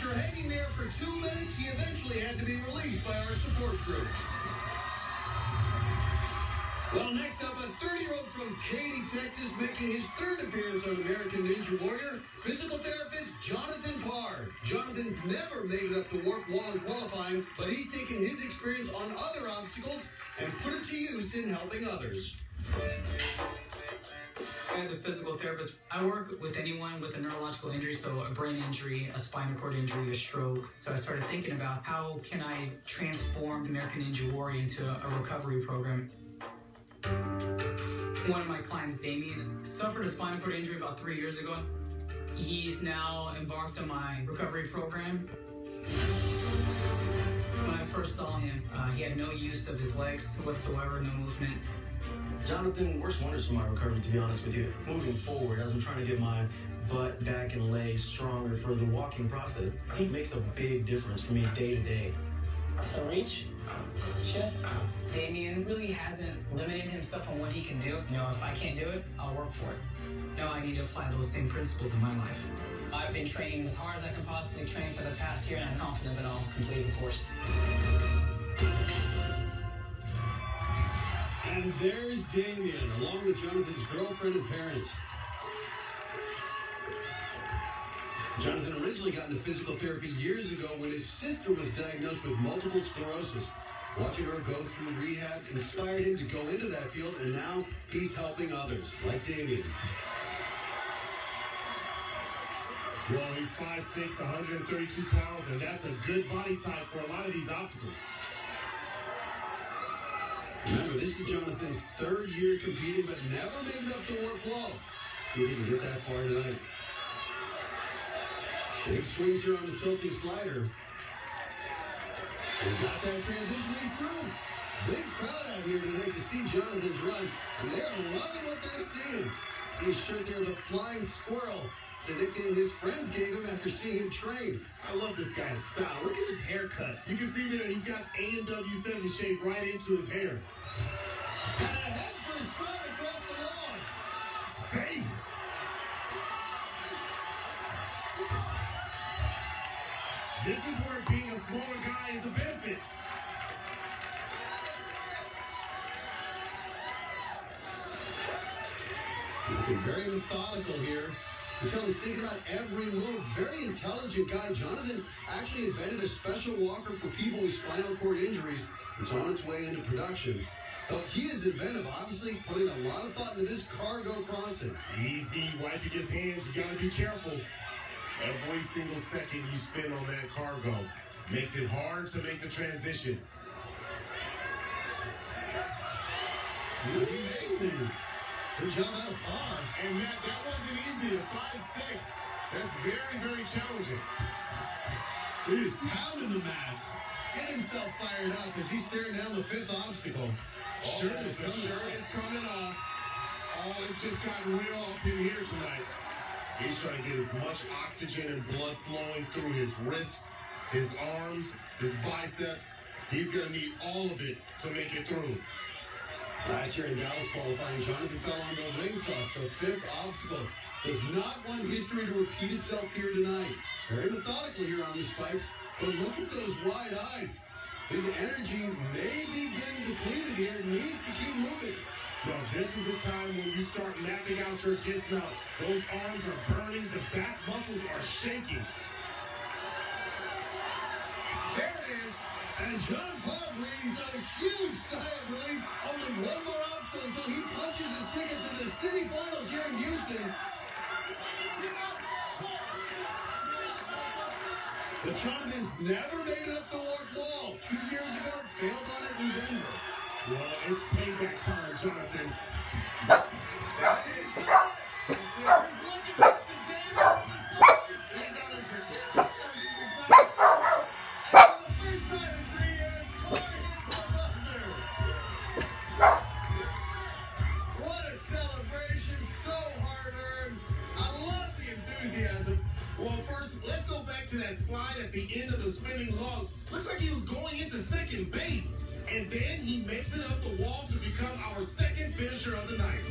After hanging there for 2 minutes, he eventually had to be released by our support crew. Well, next up, a 30-year-old from Katy, Texas, making his third appearance on American Ninja Warrior, physical therapist Jonathan Parr. Jonathan's never made it up the warp wall in qualifying, but he's taken his experience on other obstacles and put it to use in helping others. As a physical therapist, I work with anyone with a neurological injury, so a brain injury, a spinal cord injury, a stroke. So I started thinking about how can I transform the American Ninja Warrior into a recovery program. One of my clients, Damien, suffered a spinal cord injury about 3 years ago. He's now embarked on my recovery program. When I first saw him, he had no use of his legs whatsoever, no movement. Jonathan works wonders for my recovery, to be honest with you. Moving forward, as I'm trying to get my butt, back, and legs stronger for the walking process, he makes a big difference for me day to day. So reach, shift. Damien really hasn't limited himself on what he can do. You know, if I can't do it, I'll work for it. No, I need to apply those same principles in my life. I've been training as hard as I can possibly train for the past year, and I'm confident that I'll complete the course. And there's Damien, along with Jonathan's girlfriend and parents. Jonathan originally got into physical therapy years ago when his sister was diagnosed with multiple sclerosis. Watching her go through rehab inspired him to go into that field, and now he's helping others, like Damien. Well, he's 5'6", 132 pounds, and that's a good body type for a lot of these obstacles. Remember, this is Jonathan's third year competing, but never made it up the warp wall. See if he can get that far tonight. Big swings here on the tilting slider. And got that transition, he's through. Big crowd out here tonight to see Jonathan's run, and they are loving what they're seeing. See his shirt there, the Flying Squirrel. It's a nickname his friends gave him after seeing him train. I love this guy's style. Look at his haircut. You can see there he's got A&W7 shaped right into his hair. And ahead for a start across the lawn. Safe. This is where being a smaller guy is a benefit. Okay, very methodical here. Until he's thinking about every move. Very intelligent guy. Jonathan actually invented a special walker for people with spinal cord injuries. It's on its way into production. Though he is inventive, obviously putting a lot of thought into this cargo crossing. Easy, wiping his hands. You gotta be careful. Every single second you spend on that cargo makes it hard to make the transition. Amazing. Good job out of Parr. And that wasn't easy. At 5'6", that's very, very challenging. He's pounding the mats. Get himself fired up as he's staring down the fifth obstacle. Shirt is coming off. Oh, it just got real up in here tonight. He's trying to get as much oxygen and blood flowing through his wrists, his arms, his biceps. He's going to need all of it to make it through. Last year in Dallas qualifying, Jonathan fell on the ring toss, the fifth obstacle. Does not want history to repeat itself here tonight. Very methodical here on the spikes, but look at those wide eyes. His energy may be getting depleted here. Needs to keep moving. No, this is a time when you start mapping out your dismount. Those arms are burning. The back muscles are shaking. There it is. And John Parr breathes a huge sigh of relief. Only one more obstacle until he punches his ticket to the city finals here in Houston. But Jonathan's never made it up the warp wall. 2 years ago, failed on it in Denver. Well, it's payback time, Jonathan. What a celebration, so hard-earned. I love the enthusiasm. Well, first, let's go back to that slide at the end of the spinning log. Looks like he was going into second base. And then he makes it up the wall to become our second finisher of the night.